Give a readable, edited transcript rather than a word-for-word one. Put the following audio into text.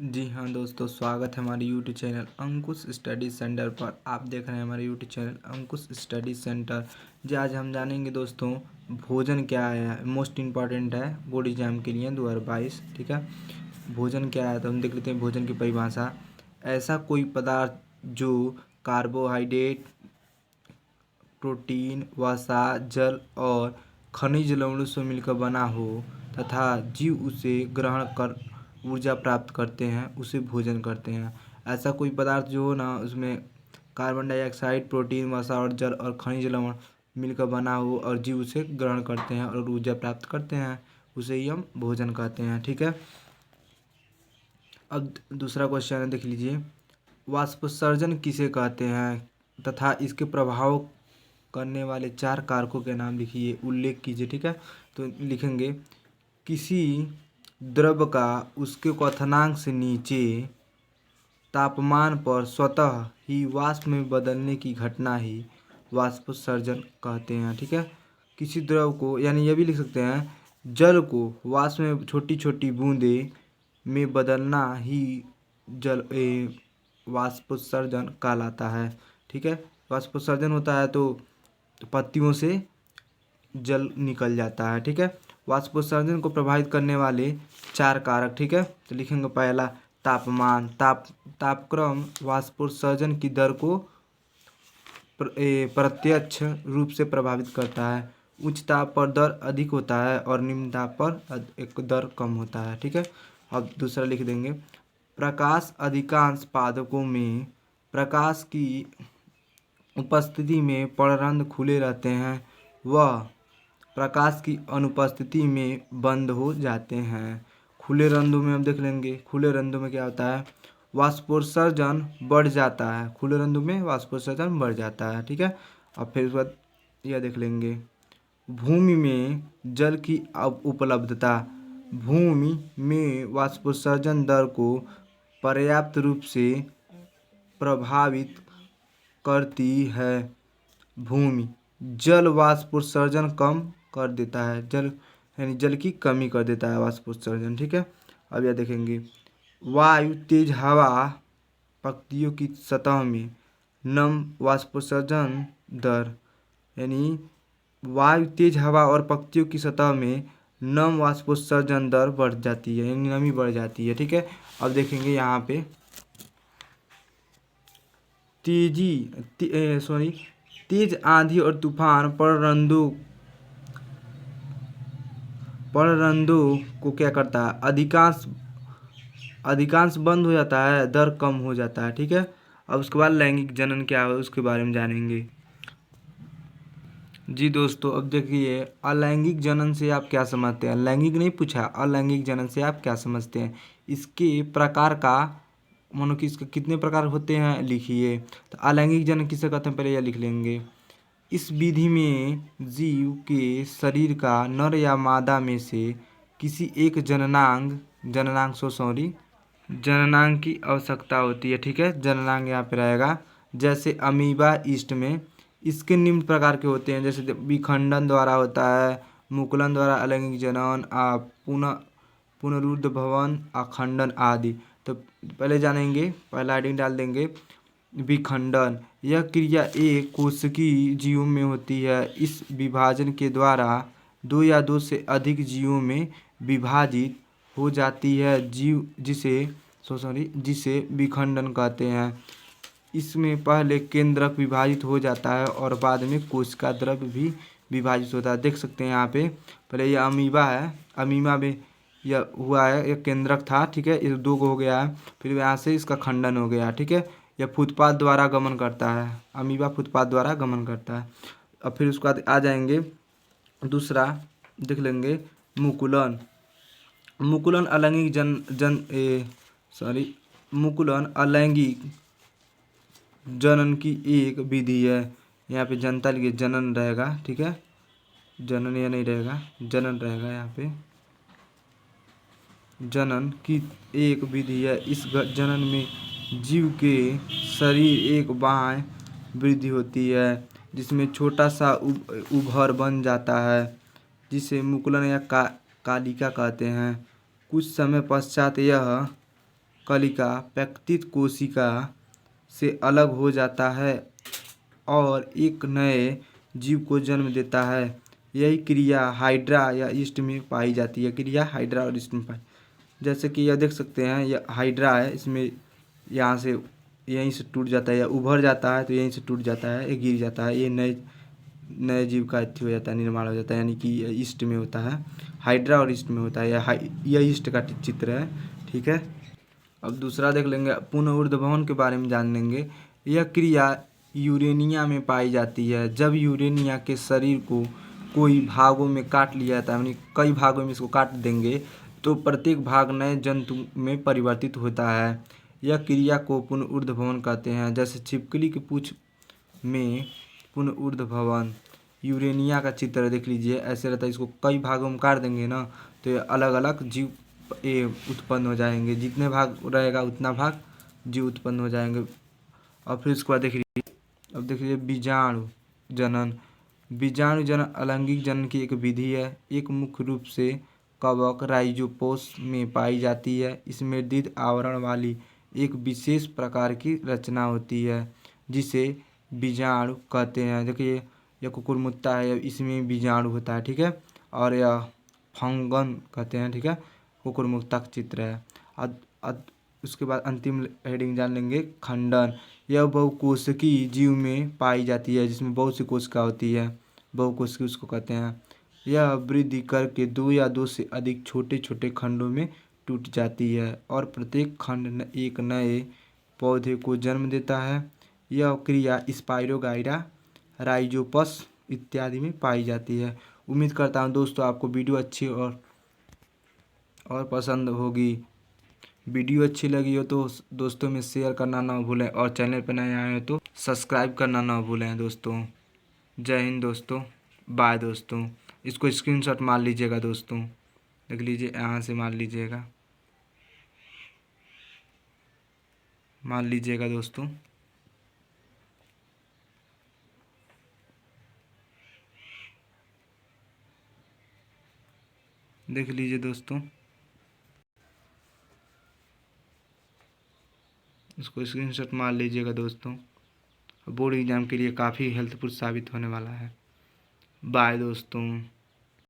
जी हाँ दोस्तों, स्वागत है हमारे यूट्यूब चैनल अंकुश स्टडी सेंटर पर। आप देख रहे हैं हमारे यूट्यूब चैनल अंकुश स्टडी सेंटर। जी आज हम जानेंगे दोस्तों भोजन क्या है, मोस्ट इम्पॉर्टेंट है बोर्ड एग्जाम के लिए 2022। ठीक है, भोजन क्या है तो हम देख लेते हैं भोजन की परिभाषा। ऐसा कोई पदार्थ जो कार्बोहाइड्रेट, प्रोटीन, वसा, जल और खनिज लवणों से मिलकर बना हो तथा जीव उसे ग्रहण कर ऊर्जा प्राप्त करते हैं, उसे भोजन करते हैं। ऐसा कोई पदार्थ जो हो ना, उसमें कार्बन डाइऑक्साइड, प्रोटीन, वसा और जल और खनिज लवण मिलकर बना हो और जीव उसे ग्रहण करते हैं और ऊर्जा प्राप्त करते हैं, उसे ही हम भोजन कहते हैं। ठीक है, अब दूसरा क्वेश्चन है, देख लीजिए। वाष्पोत्सर्जन किसे कहते हैं तथा इसके प्रभाव करने वाले 4 कारकों के नाम लिखिए, उल्लेख कीजिए। ठीक है, तो लिखेंगे किसी द्रव का उसके क्वथनांक से नीचे तापमान पर स्वतः ही वाष्प में बदलने की घटना ही वाष्पोत्सर्जन कहते हैं। ठीक है, किसी द्रव को, यानी यह भी लिख सकते हैं जल को वाष्प में छोटी छोटी बूंदें में बदलना ही जल वाष्पोत्सर्जन कहलाता है। ठीक है, वाष्पोत्सर्जन होता है तो पत्तियों से जल निकल जाता है। ठीक है, वाष्पोत्सर्जन को प्रभावित करने वाले 4 कारक। ठीक है, तो लिखेंगे पहला तापमान। तापक्रम वाष्पोत्सर्जन की दर को प्रत्यक्ष रूप से प्रभावित करता है। उच्च ताप पर दर अधिक होता है और निम्न ताप पर एक दर कम होता है। ठीक है, अब दूसरा लिख देंगे प्रकाश। अधिकांश पादपों में प्रकाश की उपस्थिति में पर्णरंध्र खुले रहते हैं, वह प्रकाश की अनुपस्थिति में बंद हो जाते हैं। खुले रंध्रों में हम देख लेंगे, खुले रंध्रों में क्या होता है, वाष्पोत्सर्जन बढ़ जाता है। खुले रंध्रों में वाष्पोत्सर्जन बढ़ जाता है। ठीक है, अब फिर उसके बाद यह देख लेंगे भूमि में जल की उपलब्धता। भूमि में वाष्पोत्सर्जन दर को पर्याप्त रूप से प्रभावित करती है। भूमि जल वाष्पोत्सर्जन कम कर देता है, जल यानी जल की कमी कर देता है वाष्पोत्सर्जन। ठीक है, अब यह देखेंगे वायु तेज हवा पत्तियों की सतह में नम वाष्पोत्सर्जन दर, यानी वायु तेज हवा और पत्तियों की सतह में नम वाष्पोत्सर्जन दर बढ़ जाती है, यानी नमी बढ़ जाती है। ठीक है, अब देखेंगे यहाँ पे तेज आंधी और तूफान पर्णरंध्रों को क्या करता है, अधिकांश बंद हो जाता है, दर कम हो जाता है। ठीक है, अब उसके बाद लैंगिक जनन क्या है उसके बारे में जानेंगे। जी दोस्तों, अब देखिए अलैंगिक जनन से आप क्या समझते हैं। लैंगिक नहीं पूछा, अलैंगिक जनन से आप क्या समझते हैं। इसके प्रकार का मानो कि इसके कितने प्रकार होते हैं लिखिए। तो अलैंगिक जनन किसे कहते हैं, पहले यह लिख लेंगे। इस विधि में जीव के शरीर का नर या मादा में से किसी एक जननांग की आवश्यकता होती है। ठीक है, जननांग यहाँ पे रहेगा। जैसे अमीबा ईस्ट में इसके निम्न प्रकार के होते हैं, जैसे विखंडन द्वारा होता है, मुकुलन द्वारा अलैंगिक जनन, पुनरुद्भवन, अखंडन आदि। तो पहले जानेंगे, पहला हेडिंग डाल देंगे विखंडन। यह क्रिया एक कोशिकीय जीवों में होती है। इस विभाजन के द्वारा 2 या 2 से अधिक जीवों में विभाजित हो जाती है जीव जिसे विखंडन कहते हैं। इसमें पहले केंद्रक विभाजित हो जाता है और बाद में कोशिका द्रव्य भी विभाजित होता है। देख सकते हैं यहाँ पे पहले यह अमीबा है, अमीबा में यह हुआ है, यह केंद्रक था। ठीक है, ये 2 हो गया है, फिर यहाँ से इसका खंडन हो गया। ठीक है, यह फुटपाथ द्वारा गमन करता है, अमीबा फुटपाथ द्वारा गमन करता है। अब फिर उसके बाद आ जाएंगे दूसरा, देख लेंगे मुकुलन। मुकुलन अलैंगिक जनन की एक विधि है। यहाँ पे जनता लिखिए, जनन रहेगा। ठीक है, जनन या नहीं रहेगा, जनन रहेगा यहाँ पे। जनन की एक विधि है। इस जनन में जीव के शरीर एक बाह्य वृद्धि होती है जिसमें छोटा सा उभर बन जाता है, जिसे मुकुलन या कालिका कहते हैं। कुछ समय पश्चात यह कलिका प्रकृतिक कोशिका से अलग हो जाता है और एक नए जीव को जन्म देता है। यही क्रिया हाइड्रा या ईस्ट में पाई जाती है। क्रिया हाइड्रा और ईस्ट में पाई, जैसे कि यह देख सकते हैं, यह हाइड्रा है, इसमें यहाँ से यहीं से टूट जाता है या उभर जाता है तो यहीं से टूट जाता है, ये गिर जाता है, ये नए नए जीव का अथी हो जाता है, निर्माण हो जाता है, यानी कि यह ईस्ट में होता है। हाइड्रा और ईस्ट में होता है, यह ईस्ट का चित्र है। ठीक है, अब दूसरा देख लेंगे, पुनः ऊर्ध्वभवन के बारे में जान लेंगे। यह क्रिया यूरेनिया में पाई जाती है। जब यूरेनिया के शरीर को कोई भागों में काट लिया जाता है, यानी कई भागों में इसको काट देंगे तो प्रत्येक भाग नए जंतु में परिवर्तित होता है। यह क्रिया को पुनः ऊर्ध्वभवन कहते हैं। जैसे छिपकली के पूंछ में पुनः ऊर्ध्वभवन यूरेनिया का चित्र देख लीजिए, ऐसे रहता है। इसको कई भागों में काट देंगे ना तो ये अलग अलग जीव ये उत्पन्न हो जाएंगे, जितने भाग रहेगा उतना भाग जीव उत्पन्न हो जाएंगे। और फिर उसके बाद अब देख लीजिए बीजाणु जनन। बीजाणु जनन अलैंगिक जनन की एक विधि है। एक मुख्य रूप से कवक राइजोपोस में पाई जाती है। इसमें दीर्घ आवरण वाली एक विशेष प्रकार की रचना होती है जिसे बीजाणु कहते हैं। देखिए यह कुकुरमुत्ता है, इसमें बीजाणु होता है। ठीक है, और यह फंगन कहते हैं। ठीक है, कुकुरमुत्ता का चित्र है। उसके बाद अंतिम हेडिंग जान लेंगे, खंडन। यह बहुकोशिकी जीव में पाई जाती है जिसमें बहुत सी कोशिका होती है, बहुकोशिकी उसको कहते हैं। यह वृद्धि करके दो या दो से अधिक छोटे छोटे खंडों में टूट जाती है और प्रत्येक खंड एक नए पौधे को जन्म देता है। यह क्रिया स्पाइरोगाइरा, राइजोपस इत्यादि में पाई जाती है। उम्मीद करता हूँ दोस्तों आपको वीडियो अच्छी और पसंद होगी। वीडियो अच्छी लगी हो तो दोस्तों में शेयर करना ना भूलें और चैनल पर नए आए हो तो सब्सक्राइब करना ना भूलें दोस्तों। जय हिंद दोस्तों, बाय दोस्तों। इसको स्क्रीनशॉट मार लीजिएगा दोस्तों, देख लीजिए, यहाँ से मार लीजिएगा दोस्तों। देख लीजिए दोस्तों, इसको स्क्रीनशॉट मार लीजिएगा दोस्तों। बोर्ड एग्जाम के लिए काफ़ी हेल्पफुल साबित होने वाला है। बाय दोस्तों।